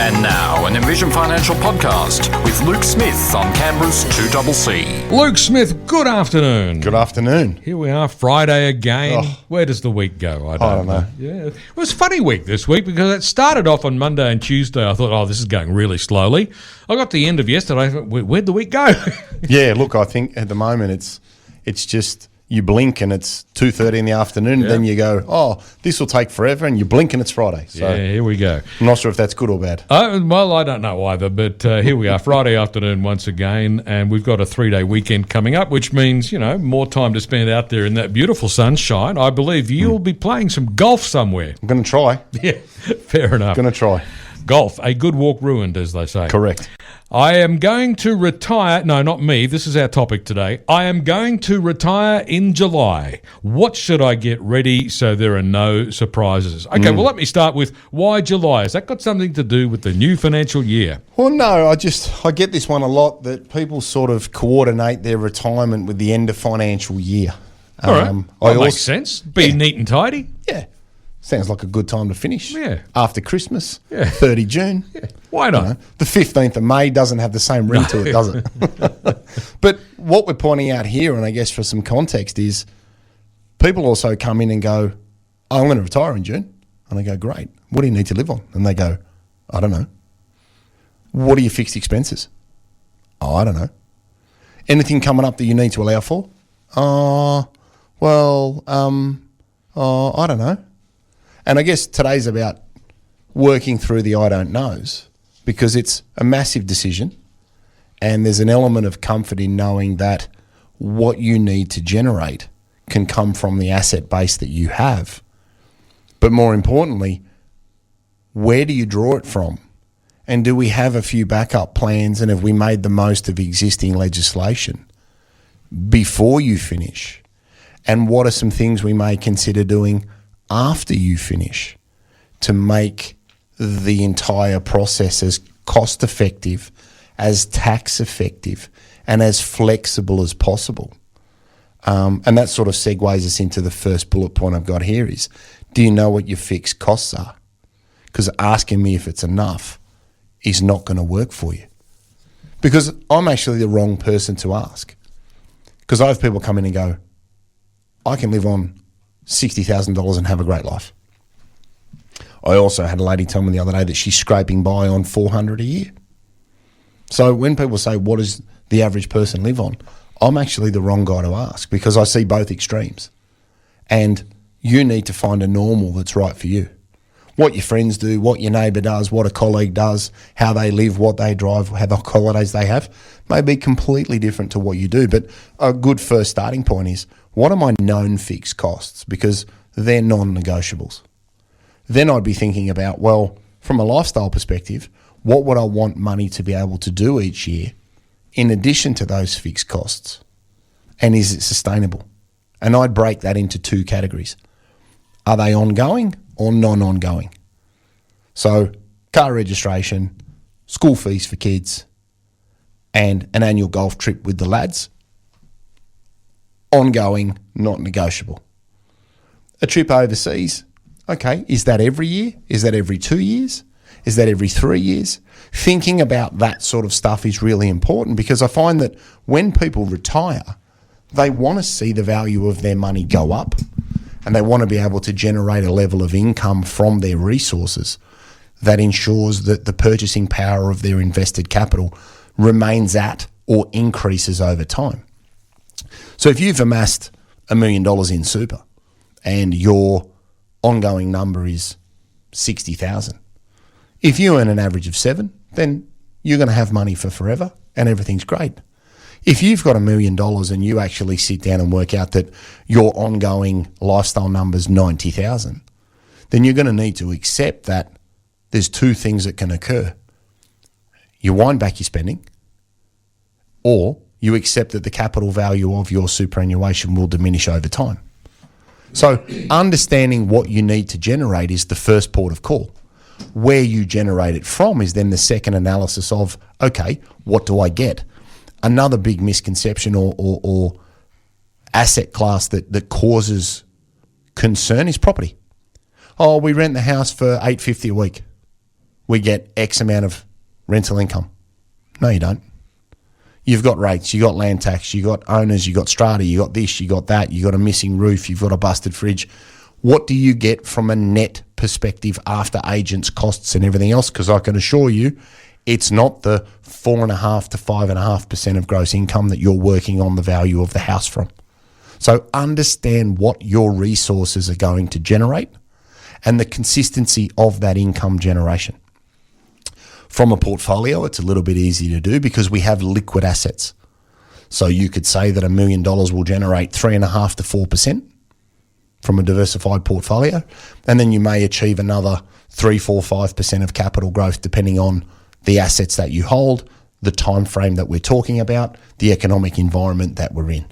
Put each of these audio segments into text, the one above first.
And now, an Envision Financial podcast with Luke Smith on Canberra's 2CC. Luke Smith, good afternoon. Good afternoon. Here we are, Friday again. Where does the week go? I don't know. Yeah, it was a funny week this week because it started off on Monday and Tuesday. I thought, this is going really slowly. I got to the end of yesterday. I thought, where'd the week go? Yeah, look, I think at the moment it's just you blink and it's 2:30 in the afternoon. And then you go, this will take forever, and you blink and it's Friday. So yeah, here we go. I'm not sure if that's good or bad. Well, I don't know either, but here we are, Friday afternoon once again, and we've got a 3-day weekend coming up, which means, more time to spend out there in that beautiful sunshine. I believe you'll be playing some golf somewhere. I'm going to try. Yeah, fair enough. Going to try. Golf, a good walk ruined, as they say. Correct. I am going to retire. No, not me. This is our topic today. I am going to retire in July. What should I get ready so there are no surprises? Okay, well, let me start with why July? Has that got something to do with the new financial year? Well, no, I get this one a lot, that people sort of coordinate their retirement with the end of financial year. All right. That makes sense. Be neat and tidy. Yeah. Sounds like a good time to finish. Yeah. After Christmas, Yeah. 30 June. Yeah. Why not? The 15th of May doesn't have the same ring to it, does it? But what we're pointing out here, and I guess for some context, is people also come in and go, I'm going to retire in June. And I go, great. What do you need to live on? And they go, I don't know. What are your fixed expenses? Oh, I don't know. Anything coming up that you need to allow for? I don't know. And I guess today's about working through the I don't knows, because it's a massive decision, and there's an element of comfort in knowing that what you need to generate can come from the asset base that you have. But more importantly, where do you draw it from? And do we have a few backup plans, and have we made the most of existing legislation before you finish? And what are some things we may consider doing after you finish to make the entire process as cost effective, as tax effective, and as flexible as possible? And that sort of segues us into the first bullet point I've got here is, do you know what your fixed costs are? Because asking me if it's enough is not going to work for you. Because I'm actually the wrong person to ask. Because I have people come in and go, I can live on $60,000 and have a great life. I also had a lady tell me the other day that she's scraping by on $400 a year. So when people say, what does the average person live on? I'm actually the wrong guy to ask, because I see both extremes. And you need to find a normal that's right for you. What your friends do, what your neighbour does, what a colleague does, how they live, what they drive, how the holidays they have, may be completely different to what you do. But a good first starting point is, what are my known fixed costs? Because they're non-negotiables. Then I'd be thinking about, well, from a lifestyle perspective, what would I want money to be able to do each year in addition to those fixed costs? And is it sustainable? And I'd break that into two categories. Are they ongoing or non-ongoing? So car registration, school fees for kids, and an annual golf trip with the lads. Ongoing, not negotiable. A trip overseas, okay, is that every year? Is that every 2 years? Is that every 3 years? Thinking about that sort of stuff is really important, because I find that when people retire, they want to see the value of their money go up, and they want to be able to generate a level of income from their resources that ensures that the purchasing power of their invested capital remains at or increases over time. So if you've amassed $1 million in super and your ongoing number is 60,000, if you earn an average of 7, then you're going to have money for forever and everything's great. If you've got $1 million and you actually sit down and work out that your ongoing lifestyle number's 90,000, then you're going to need to accept that there's two things that can occur. You wind back your spending, or you accept that the capital value of your superannuation will diminish over time. So understanding what you need to generate is the first port of call. Where you generate it from is then the second analysis of, okay, what do I get? Another big misconception or asset class that causes concern is property. Oh, we rent the house for $850 a week. we get X amount of rental income. No, you don't. You've got rates, you got land tax, you got owners, you got strata, you got this, you got that, you got a missing roof, you've got a busted fridge. What do you get from a net perspective after agents, costs and everything else? Because I can assure you it's not the 4.5 to 5.5% of gross income that you're working on the value of the house from. So understand what your resources are going to generate and the consistency of that income generation. From a portfolio, it's a little bit easier to do because we have liquid assets. So you could say that $1 million will generate 3.5 to 4% from a diversified portfolio, and then you may achieve another 3, 4, 5% of capital growth depending on the assets that you hold, the time frame that we're talking about, the economic environment that we're in.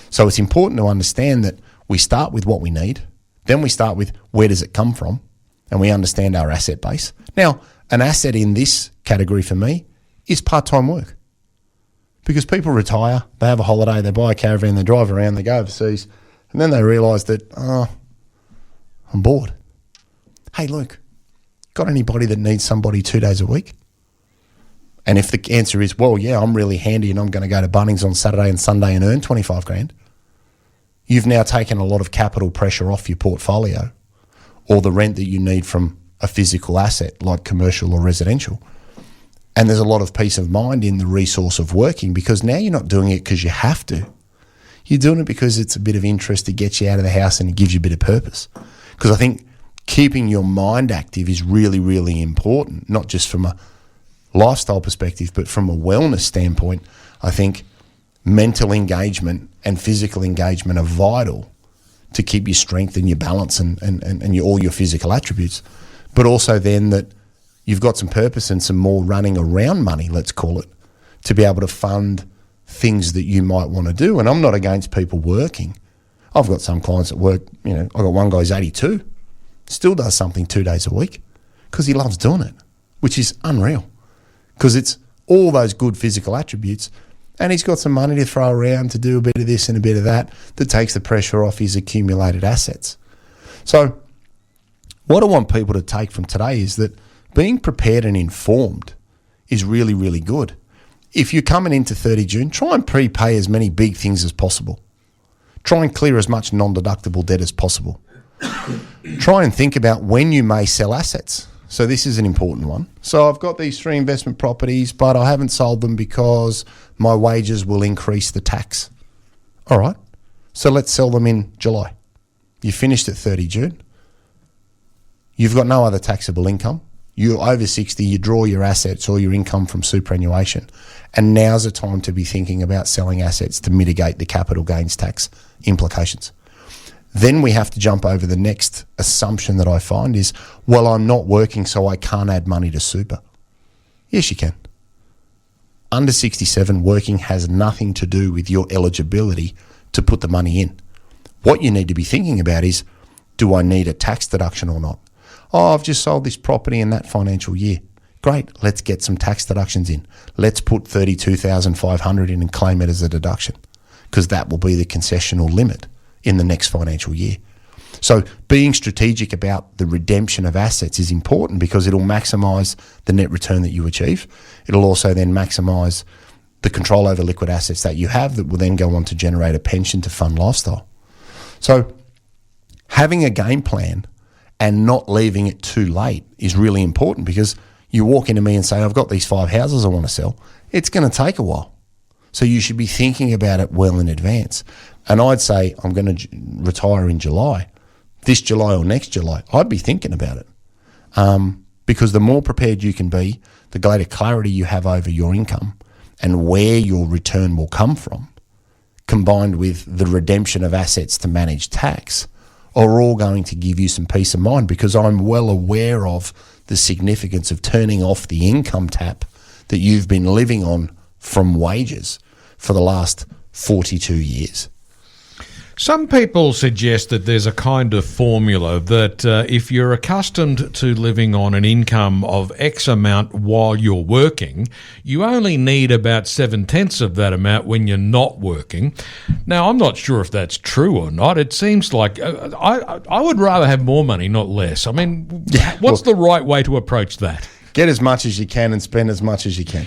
So it's important to understand that we start with what we need, then we start with where does it come from, and we understand our asset base. Now, an asset in this category for me is part-time work because people retire, they have a holiday, they buy a caravan, they drive around, they go overseas, and then they realise that, I'm bored. Hey, Luke, got anybody that needs somebody 2 days a week? And if the answer is, well, yeah, I'm really handy and I'm going to go to Bunnings on Saturday and Sunday and earn 25 grand, you've now taken a lot of capital pressure off your portfolio or the rent that you need from a physical asset like commercial or residential. And there's a lot of peace of mind in the resource of working because now you're not doing it because you have to. You're doing it because it's a bit of interest to get you out of the house and it gives you a bit of purpose. Because I think keeping your mind active is really, really important, not just from a lifestyle perspective, but from a wellness standpoint. I think mental engagement and physical engagement are vital to keep your strength and your balance and all your physical attributes. But also then that you've got some purpose and some more running around money, let's call it, to be able to fund things that you might want to do. And I'm not against people working. I've got some clients that work, I've got one guy who's 82, still does something 2 days a week because he loves doing it, which is unreal because it's all those good physical attributes and he's got some money to throw around to do a bit of this and a bit of that takes the pressure off his accumulated assets. So what I want people to take from today is that being prepared and informed is really, really good. If you're coming into 30 June, try and prepay as many big things as possible. Try and clear as much non-deductible debt as possible. Try and think about when you may sell assets. So this is an important one. So I've got these 3 investment properties, but I haven't sold them because my wages will increase the tax. All right. So let's sell them in July. You finished at 30 June. You've got no other taxable income. You're over 60, you draw your assets or your income from superannuation. And now's the time to be thinking about selling assets to mitigate the capital gains tax implications. Then we have to jump over the next assumption that I find is, well, I'm not working so I can't add money to super. Yes, you can. Under 67, working has nothing to do with your eligibility to put the money in. What you need to be thinking about is, do I need a tax deduction or not? Oh, I've just sold this property in that financial year. Great, let's get some tax deductions in. Let's put $32,500 in and claim it as a deduction because that will be the concessional limit in the next financial year. So being strategic about the redemption of assets is important because it'll maximise the net return that you achieve. It'll also then maximise the control over liquid assets that you have that will then go on to generate a pension to fund lifestyle. So having a game plan and not leaving it too late is really important because you walk into me and say, I've got these 5 houses I want to sell. It's going to take a while. So you should be thinking about it well in advance. And I'd say I'm going to retire in July, this July or next July. I'd be thinking about it because the more prepared you can be, the greater clarity you have over your income and where your return will come from, combined with the redemption of assets to manage tax, are all going to give you some peace of mind because I'm well aware of the significance of turning off the income tap that you've been living on from wages for the last 42 years. Some people suggest that there's a kind of formula that if you're accustomed to living on an income of X amount while you're working, you only need about 7/10 of that amount when you're not working. Now, I'm not sure if that's true or not. It seems like I would rather have more money, not less. I mean, what's the right way to approach that? Get as much as you can and spend as much as you can.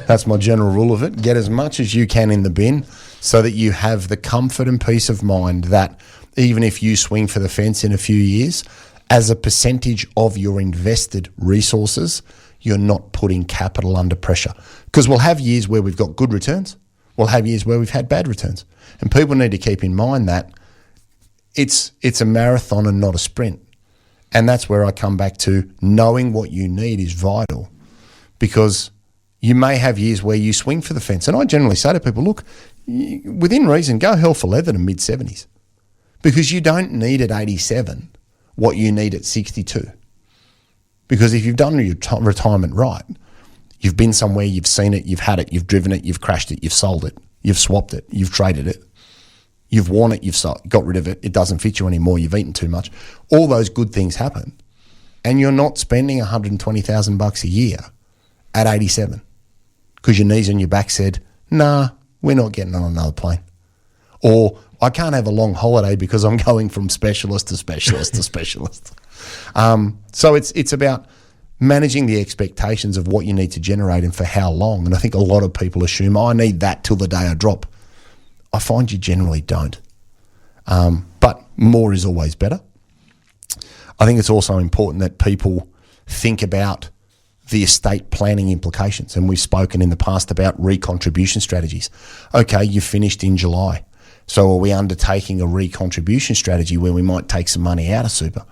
That's my general rule of it. Get as much as you can in the bin so that you have the comfort and peace of mind that even if you swing for the fence in a few years, as a percentage of your invested resources, you're not putting capital under pressure. Because we'll have years where we've got good returns. We'll have years where we've had bad returns. And people need to keep in mind that it's a marathon and not a sprint. And that's where I come back to knowing what you need is vital, because you may have years where you swing for the fence. And I generally say to people, look, within reason, go hell for leather to mid-70s, because you don't need at 87 what you need at 62. Because if you've done your retirement right, you've been somewhere, you've seen it, you've had it, you've driven it, you've crashed it, you've sold it, you've swapped it, you've traded it, you've worn it, you've got rid of it, it doesn't fit you anymore, you've eaten too much. All those good things happen. And you're not spending $120,000 a year at 87 because your knees and your back said, nah, we're not getting on another plane. Or I can't have a long holiday because I'm going from specialist to specialist to specialist. So it's about managing the expectations of what you need to generate and for how long. And I think a lot of people assume, I need that till the day I drop. I find you generally don't. But more is always better. I think it's also important that people think about the estate planning implications. And we've spoken in the past about recontribution strategies. Okay, you finished in July. So are we undertaking a recontribution strategy where we might take some money out of super,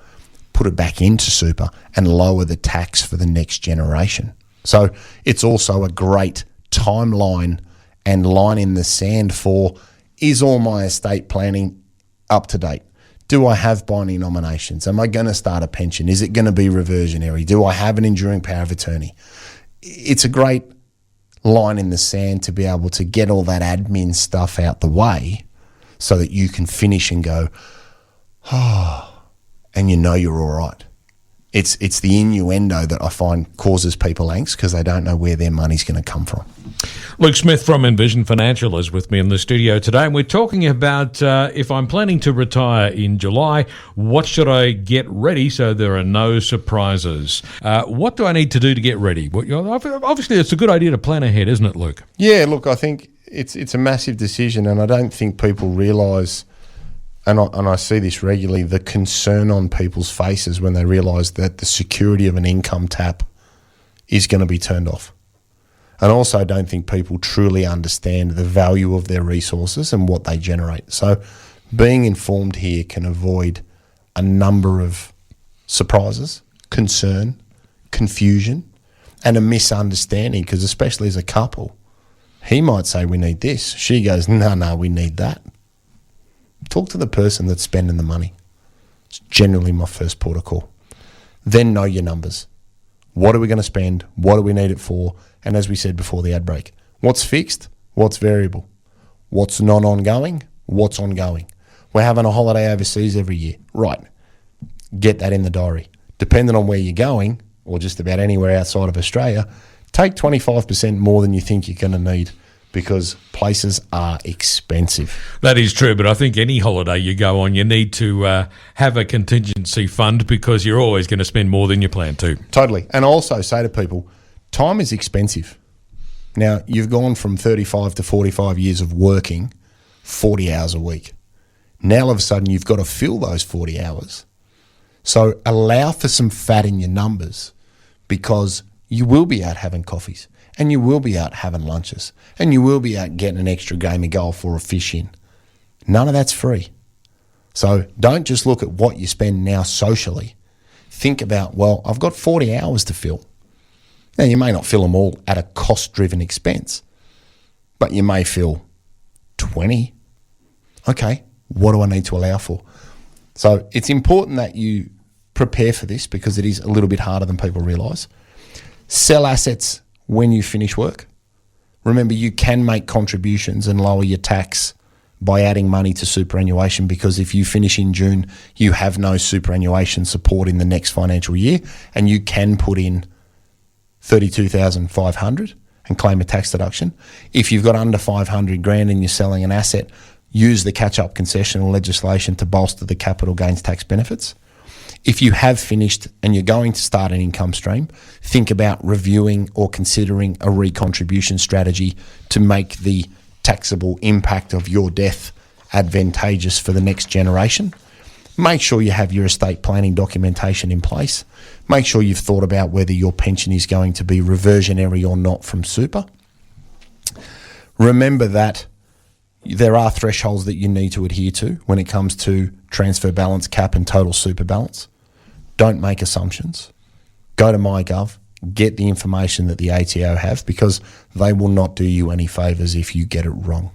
put it back into super, and lower the tax for the next generation? So it's also a great timeline and line in the sand for, is all my estate planning up to date? Do I have binding nominations? Am I going to start a pension? Is it going to be reversionary? Do I have an enduring power of attorney? It's a great line in the sand to be able to get all that admin stuff out the way so that you can finish and go, and you know you're all right. It's the innuendo that I find causes people angst because they don't know where their money's going to come from. Luke Smith from Envision Financial is with me in the studio today, and we're talking about if I'm planning to retire in July, what should I get ready so there are no surprises? What do I need to do to get ready? Obviously, it's a good idea to plan ahead, isn't it, Luke? Yeah, look, I think it's a massive decision, and I don't think people realise, and I see this regularly, the concern on people's faces when they realise that the security of an income tap is going to be turned off. And also don't think people truly understand the value of their resources and what they generate. So being informed here can avoid a number of surprises, concern, confusion, and a misunderstanding, because especially as a couple, he might say, we need this. She goes, no, we need that. Talk to the person that's spending the money. It's generally my first port of call. Then know your numbers. What are we going to spend? What do we need it for? And as we said before the ad break, what's fixed? What's variable? What's non-ongoing? What's ongoing? We're having a holiday overseas every year. Right. Get that in the diary. Depending on where you're going, or just about anywhere outside of Australia, take 25% more than you think you're going to need, because places are expensive. That is true, but I think any holiday you go on, you need to have a contingency fund, because you're always going to spend more than you plan to. Totally. And I also say to people, time is expensive. Now, you've gone from 35 to 45 years of working 40 hours a week. Now, all of a sudden, you've got to fill those 40 hours. So allow for some fat in your numbers, because you will be out having coffees, and you will be out having lunches, and you will be out getting an extra game of golf or a fish in. None of that's free. So don't just look at what you spend now socially. Think about, well, I've got 40 hours to fill. Now, you may not fill them all at a cost-driven expense, but you may fill 20. Okay, what do I need to allow for? So it's important that you prepare for this, because it is a little bit harder than people realise. Sell assets when you finish work. Remember, you can make contributions and lower your tax by adding money to superannuation, because if you finish in June, you have no superannuation support in the next financial year, and you can put in $32,500 and claim a tax deduction. If you've got under 500 grand and you're selling an asset, use the catch-up concessional legislation to bolster the capital gains tax benefits. If you have finished and you're going to start an income stream, think about reviewing or considering a recontribution strategy to make the taxable impact of your death advantageous for the next generation. Make sure you have your estate planning documentation in place. Make sure you've thought about whether your pension is going to be reversionary or not from super. Remember that there are thresholds that you need to adhere to when it comes to transfer balance cap and total super balance. Don't make assumptions. Go to MyGov, get the information that the ATO have, because they will not do you any favours if you get it wrong.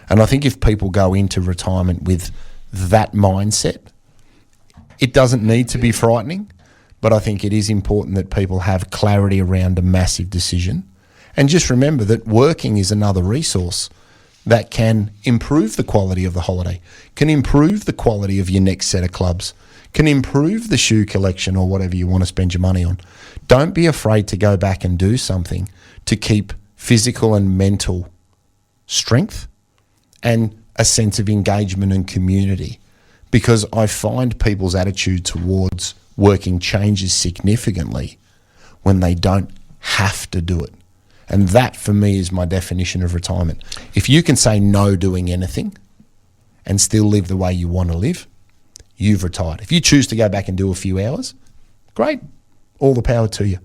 And I think if people go into retirement with that mindset, it doesn't need to be frightening, but I think it is important that people have clarity around a massive decision. And just remember that working is another resource that can improve the quality of the holiday, can improve the quality of your next set of clubs, can improve the shoe collection or whatever you want to spend your money on. Don't be afraid to go back and do something to keep physical and mental strength and a sense of engagement and community, because I find people's attitude towards working changes significantly when they don't have to do it. And that, for me, is my definition of retirement. If you can say no doing anything and still live the way you want to live, you've retired. If you choose to go back and do a few hours, great, all the power to you.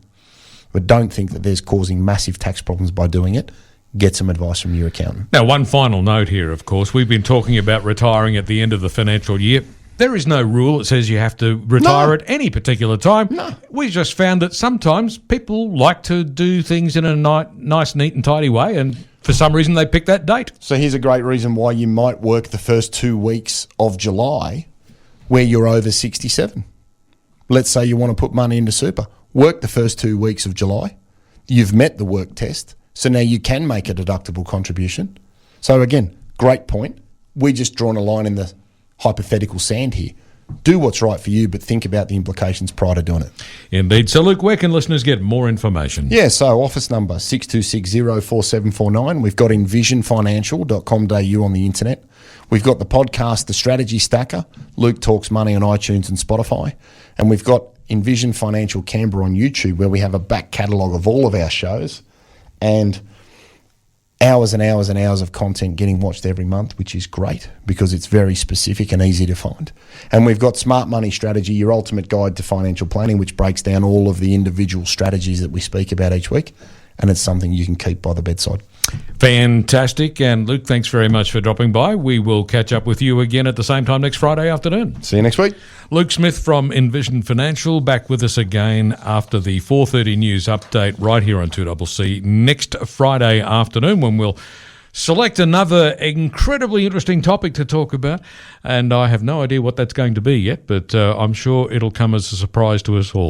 But don't think that there's causing massive tax problems by doing it. Get some advice from your accountant. Now, one final note here, of course. We've been talking about retiring at the end of the financial year. There is no rule that says you have to retire at any particular time. No. We just found that sometimes people like to do things in a nice, neat and tidy way, and for some reason they pick that date. So here's a great reason why you might work the first 2 weeks of July where you're over 67. Let's say you want to put money into super. Work the first 2 weeks of July. You've met the work test. So now you can make a deductible contribution. So again, great point. We just drawn a line in the hypothetical sand here. Do what's right for you, but think about the implications prior to doing it. Indeed. So, Luke, where can listeners get more information? Yeah, so office number 62604749. We've got envisionfinancial.com.au on the internet. We've got the podcast, The Strategy Stacker. Luke Talks Money on iTunes and Spotify. And we've got Envision Financial Canberra on YouTube, where we have a back catalogue of all of our shows and hours and hours and hours of content getting watched every month, which is great because it's very specific and easy to find. And we've got Smart Money Strategy, your ultimate guide to financial planning, which breaks down all of the individual strategies that we speak about each week. And it's something you can keep by the bedside. Fantastic. And Luke, thanks very much for dropping by. We will catch up with you again at the same time next Friday afternoon. See you next week. Luke Smith from Envision Financial back with us again after the 4:30 news update right here on 2CC next Friday afternoon, when we'll select another incredibly interesting topic to talk about. And I have no idea what that's going to be yet, but I'm sure it'll come as a surprise to us all.